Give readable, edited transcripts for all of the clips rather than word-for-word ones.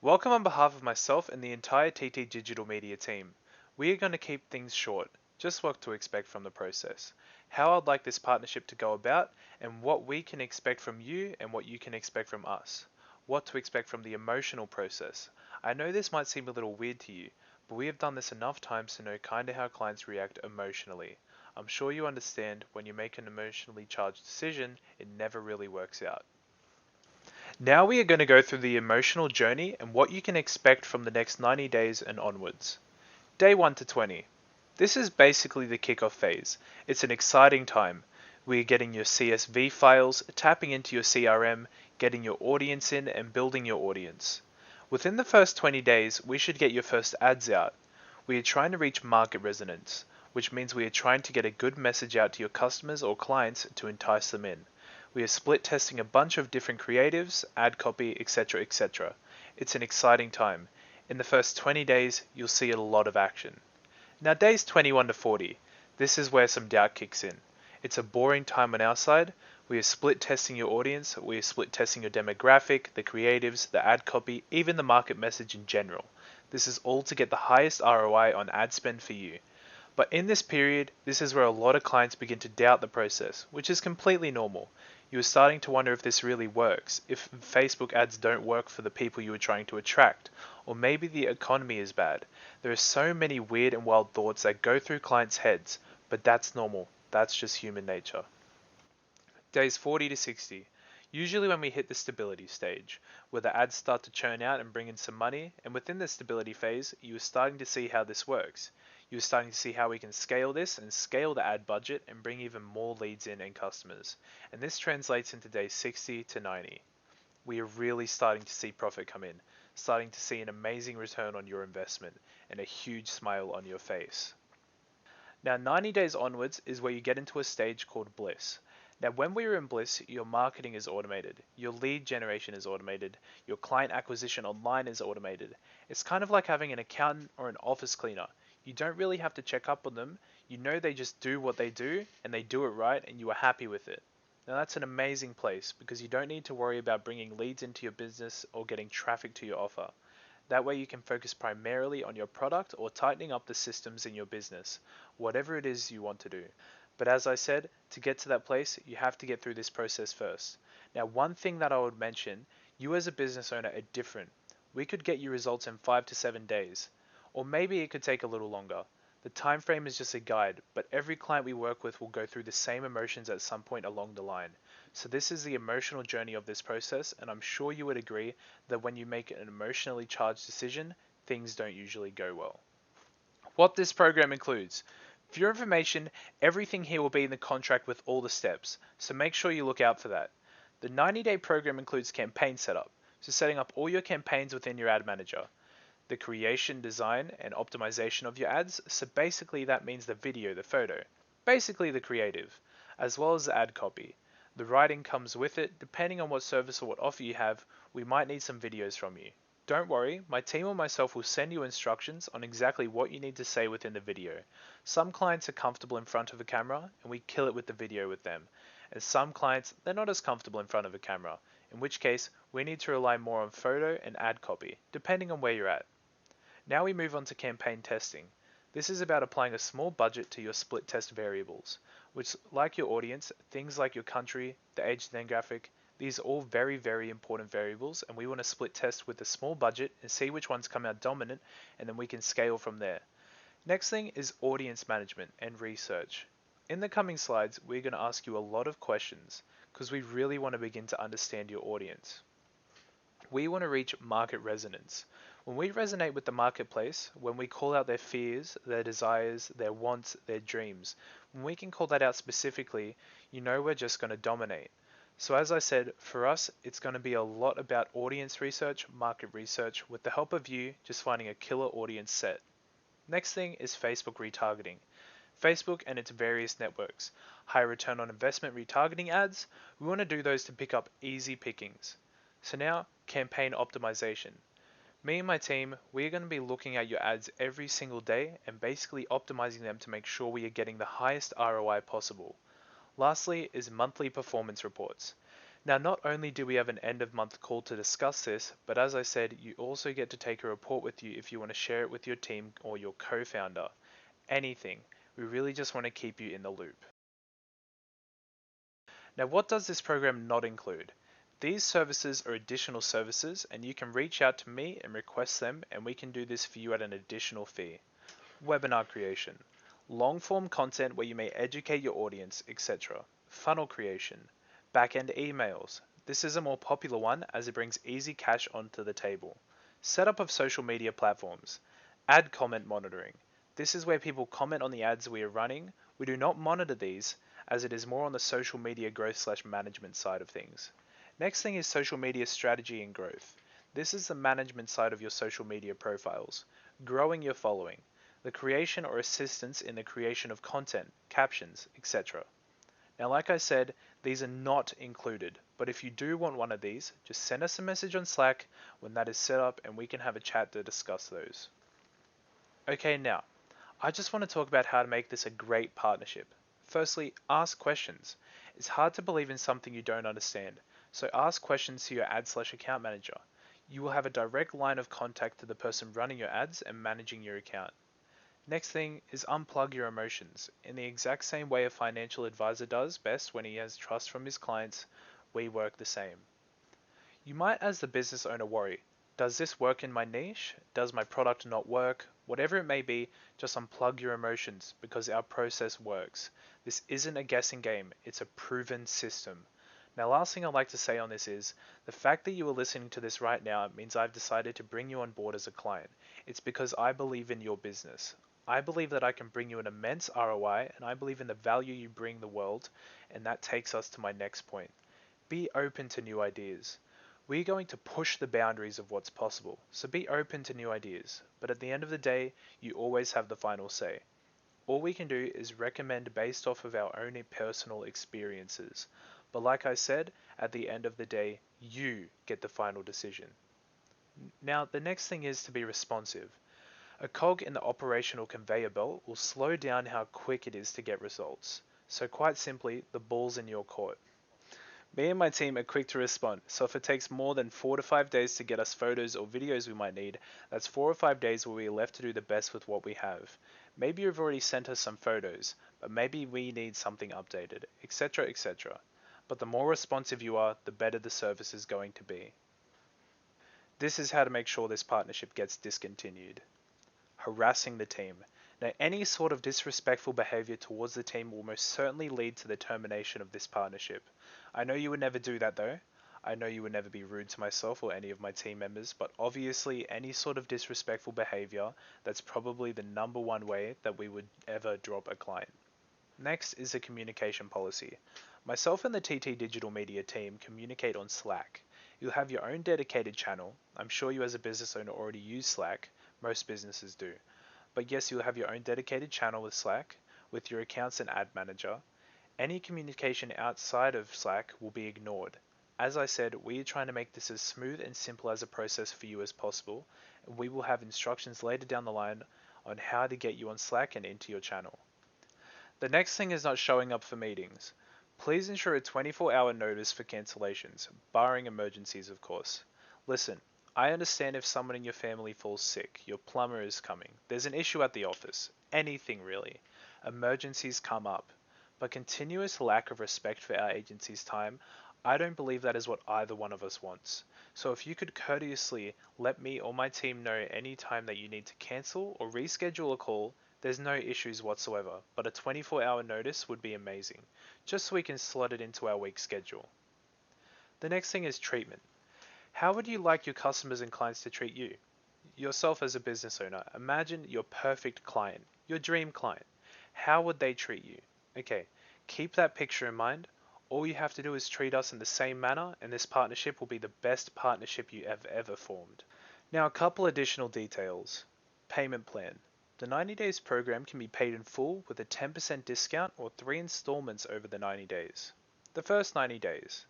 Welcome on behalf of myself and the entire TT Digital Media team. We are going to keep things short, just what to expect from the process, how I'd like this partnership to go about, and what we can expect from you and what you can expect from us. What to expect from the emotional process. I know this might seem a little weird to you, but we have done this enough times to know kinda how clients react emotionally. I'm sure you understand when you make an emotionally charged decision, it never really works out. Now we are going to go through the emotional journey and what you can expect from the next 90 days and onwards. Day 1 to 20. This is basically the kickoff phase. It's an exciting time. We are getting your CSV files, tapping into your CRM, getting your audience in, and building your audience. Within the first 20 days, we should get your first ads out. We are trying to reach market resonance, which means we are trying to get a good message out to your customers or clients to entice them in. We are split testing a bunch of different creatives, ad copy, etc. etc. It's an exciting time. In the first 20 days, you'll see a lot of action. Now days 21 to 40, this is where some doubt kicks in. It's a boring time on our side. We are split testing your audience, we are split testing your demographic, the creatives, the ad copy, even the market message in general. This is all to get the highest ROI on ad spend for you. But in this period, this is where a lot of clients begin to doubt the process, which is completely normal. You are starting to wonder if this really works, if Facebook ads don't work for the people you are trying to attract, or maybe the economy is bad. There are so many weird and wild thoughts that go through clients' heads, but that's normal. That's just human nature. Days 40 to 60. Usually when we hit the stability stage, where the ads start to churn out and bring in some money, and within the stability phase, you are starting to see how this works. You're starting to see how we can scale this and scale the ad budget and bring even more leads in and customers. And this translates into days 60 to 90. We are really starting to see profit come in, starting to see an amazing return on your investment and a huge smile on your face. Now 90 days onwards is where you get into a stage called bliss. Now when we are in bliss, your marketing is automated, your lead generation is automated, your client acquisition online is automated. It's kind of like having an accountant or an office cleaner. You don't really have to check up on them, you know they just do what they do and they do it right and you are happy with it. Now that's an amazing place because you don't need to worry about bringing leads into your business or getting traffic to your offer. That way you can focus primarily on your product or tightening up the systems in your business, whatever it is you want to do. But as I said, to get to that place, you have to get through this process first. Now, one thing that I would mention, you as a business owner are different. We could get you results in 5 to 7 days, or maybe it could take a little longer. The time frame is just a guide, but every client we work with will go through the same emotions at some point along the line. So this is the emotional journey of this process, and I'm sure you would agree that when you make an emotionally charged decision, things don't usually go well. What this program includes. For your information, everything here will be in the contract with all the steps, so make sure you look out for that. The 90-day program includes campaign setup, so setting up all your campaigns within your ad manager. The creation, design, and optimization of your ads, so basically that means the video, the photo, basically the creative, as well as the ad copy. The writing comes with it. Depending on what service or what offer you have, we might need some videos from you. Don't worry, my team or myself will send you instructions on exactly what you need to say within the video. Some clients are comfortable in front of a camera and we kill it with the video with them. And some clients, they're not as comfortable in front of a camera, in which case we need to rely more on photo and ad copy, depending on where you're at. Now we move on to campaign testing. This is about applying a small budget to your split test variables, which, like your audience, things like your country, the age demographic, these are all very, very important variables, and we want to split test with a small budget and see which ones come out dominant, and then we can scale from there. Next thing is audience management and research. In the coming slides, we're going to ask you a lot of questions because we really want to begin to understand your audience. We want to reach market resonance. When we resonate with the marketplace, when we call out their fears, their desires, their wants, their dreams, when we can call that out specifically, you know we're just going to dominate. So as I said, for us, it's going to be a lot about audience research, market research, with the help of you just finding a killer audience set. Next thing is Facebook retargeting. Facebook and its various networks. High return on investment retargeting ads, we want to do those to pick up easy pickings. So now, campaign optimization. Me and my team, we're going to be looking at your ads every single day and basically optimizing them to make sure we are getting the highest ROI possible. Lastly is monthly performance reports. Now, not only do we have an end of month call to discuss this, but as I said, you also get to take a report with you if you want to share it with your team or your co-founder. Anything. We really just want to keep you in the loop. Now, what does this program not include? These services are additional services, and you can reach out to me and request them, and we can do this for you at an additional fee. Webinar creation, long form content where you may educate your audience, etc. Funnel creation, back-end emails. This is a more popular one as it brings easy cash onto the table. Setup of social media platforms, ad comment monitoring. This is where people comment on the ads we are running. We do not monitor these as it is more on the social media growth/management side of things. Next thing is social media strategy and growth. This is the management side of your social media profiles, growing your following, the creation or assistance in the creation of content, captions, etc. Now, like I said, these are not included, but if you do want one of these, just send us a message on Slack when that is set up and we can have a chat to discuss those. Okay, now, I just want to talk about how to make this a great partnership. Firstly, ask questions. It's hard to believe in something you don't understand, so ask questions to your ad/account manager. You will have a direct line of contact to the person running your ads and managing your account. Next thing is unplug your emotions. In the exact same way a financial advisor does best when he has trust from his clients, we work the same. You might, as the business owner, worry, does this work in my niche? Does my product not work? Whatever it may be, just unplug your emotions because our process works. This isn't a guessing game, it's a proven system. Now, last thing I'd like to say on this is, the fact that you are listening to this right now means I've decided to bring you on board as a client. It's because I believe in your business. I believe that I can bring you an immense ROI, and I believe in the value you bring the world, and that takes us to my next point. Be open to new ideas. We're going to push the boundaries of what's possible, so be open to new ideas. But at the end of the day, you always have the final say. All we can do is recommend based off of our own personal experiences. But like I said, at the end of the day, you get the final decision. Now, the next thing is to be responsive. A cog in the operational conveyor belt will slow down how quick it is to get results. So quite simply, the ball's in your court. Me and my team are quick to respond, so if it takes more than 4 to 5 days to get us photos or videos we might need, that's 4 or 5 days where we are left to do the best with what we have. Maybe you've already sent us some photos, but maybe we need something updated, etc., etc. But the more responsive you are, the better the service is going to be. This is how to make sure this partnership gets discontinued. Harassing the team. Now, any sort of disrespectful behavior towards the team will most certainly lead to the termination of this partnership. I know you would never do that though. I know you would never be rude to myself or any of my team members, but obviously any sort of disrespectful behavior, that's probably the number one way that we would ever drop a client. Next is the communication policy. Myself and the TT Digital Media team communicate on Slack. You'll have your own dedicated channel. I'm sure you as a business owner already use Slack. Most businesses do. But yes, you'll have your own dedicated channel with Slack, with your accounts and ad manager. Any communication outside of Slack will be ignored. As I said, we are trying to make this as smooth and simple as a process for you as possible, and we will have instructions later down the line on how to get you on Slack and into your channel. The next thing is not showing up for meetings. Please ensure a 24-hour notice for cancellations, barring emergencies of course. Listen, I understand if someone in your family falls sick, your plumber is coming, there's an issue at the office, anything really. Emergencies come up. But continuous lack of respect for our agency's time, I don't believe that is what either one of us wants. So if you could courteously let me or my team know any time that you need to cancel or reschedule a call, there's no issues whatsoever, but a 24-hour notice would be amazing, just so we can slot it into our week schedule. The next thing is treatment. How would you like your customers and clients to treat you? Yourself as a business owner, imagine your perfect client, your dream client. How would they treat you? Okay, keep that picture in mind. All you have to do is treat us in the same manner, and this partnership will be the best partnership you have ever formed. Now, a couple additional details. Payment plan. The 90 days program can be paid in full with a 10% discount or 3 installments over the 90 days. The first 90 days.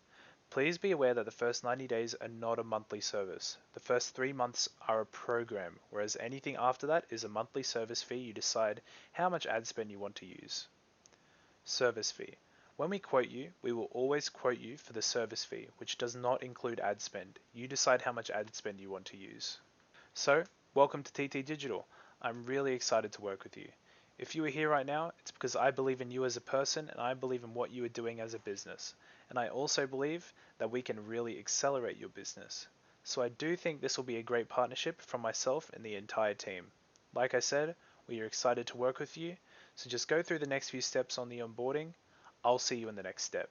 Please be aware that the first 90 days are not a monthly service. The first 3 months are a program, whereas anything after that is a monthly service fee. You decide how much ad spend you want to use. Service fee. When we quote you, we will always quote you for the service fee, which does not include ad spend. You decide how much ad spend you want to use. So, welcome to TT Digital. I'm really excited to work with you. If you are here right now, it's because I believe in you as a person and I believe in what you are doing as a business. And I also believe that we can really accelerate your business. So I do think this will be a great partnership from myself and the entire team. Like I said, we are excited to work with you. So just go through the next few steps on the onboarding. I'll see you in the next step.